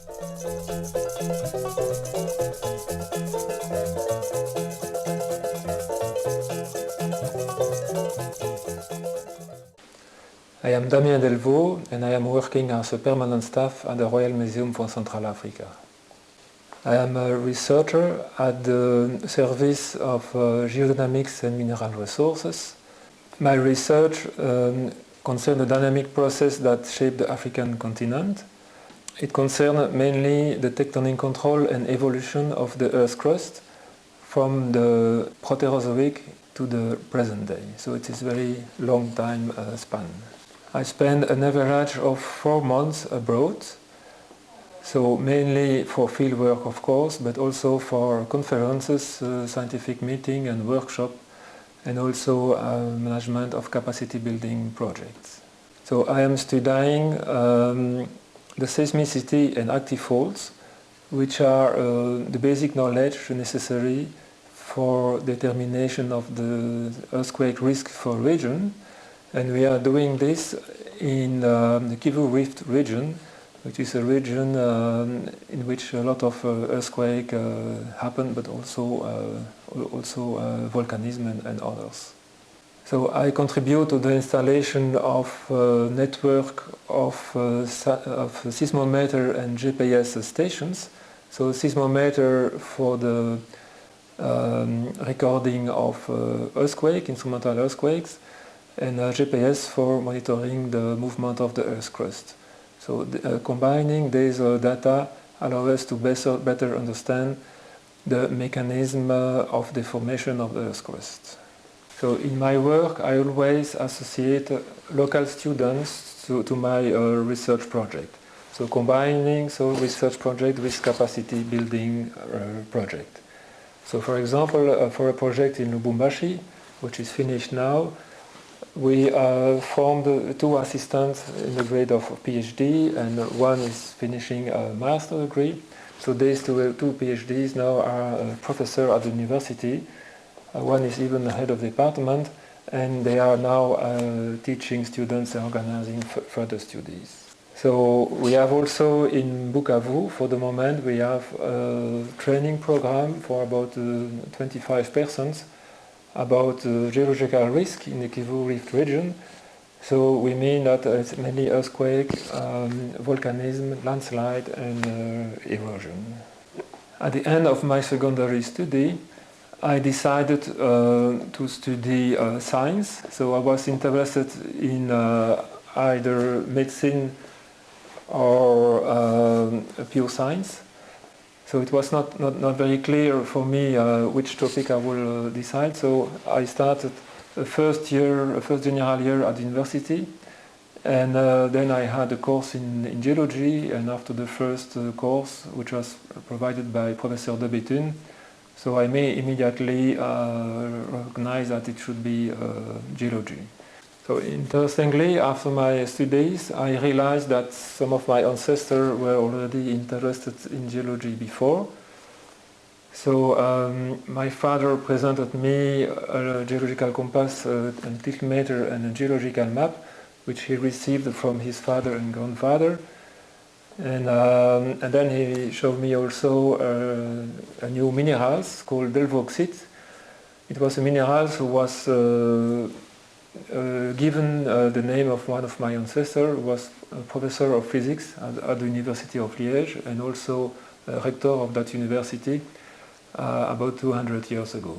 I am Damien Delvaux and I am working as a permanent staff at the Royal Museum for Central Africa. I am a researcher at the Service of Geodynamics and Mineral Resources. My research concerns the dynamic process that shaped the African continent. It concerns mainly the tectonic control and evolution of the Earth's crust from the Proterozoic to the present day. So it is a very long time span. I spent an average of 4 months abroad, so mainly for field work of course, but also for conferences, scientific meetings and workshops, and also management of capacity building projects. So I am studying the seismicity and active faults, which are the basic knowledge necessary for determination of the earthquake risk for region. And we are doing this in the Kivu Rift region, which is a region in which a lot of earthquakes happen, but also volcanism and others. So I contribute to the installation of a network of seismometer and GPS stations. So seismometer for the recording of earthquake, instrumental earthquakes, and GPS for monitoring the movement of the Earth's crust. So combining these data allows us to better understand the mechanism of the formation of the Earth's crust. So in my work I always associate local students to my research project. So combining research project with capacity building project. So for example, for a project in Lubumbashi, which is finished now, we formed 2 assistants in the grade of PhD, and one is finishing a master degree. So these two PhDs now are professors at the university. One is even the head of department, and they are now teaching students and organizing further studies. So we have also in Bukavu, for the moment, we have a training program for about 25 persons about geological risk in the Kivu Rift region. So we mean that it's mainly earthquake, volcanism, landslide and erosion. At the end of my secondary study, I decided to study science. So I was interested in either medicine or pure science. So it was not very clear for me which topic I will decide. So I started a first general year at the university, and then I had a course in geology, and after the first course, which was provided by Professor de Bethune, so I may immediately recognize that it should be geology. So interestingly, after my studies, I realized that some of my ancestors were already interested in geology before. So my father presented me a geological compass, a tiltmeter and a geological map, which he received from his father and grandfather. And then he showed me also a new mineral called Delvaux. It was a mineral who was given the name of one of my ancestors, who was a professor of physics at the University of Liège and also rector of that university about 200 years ago.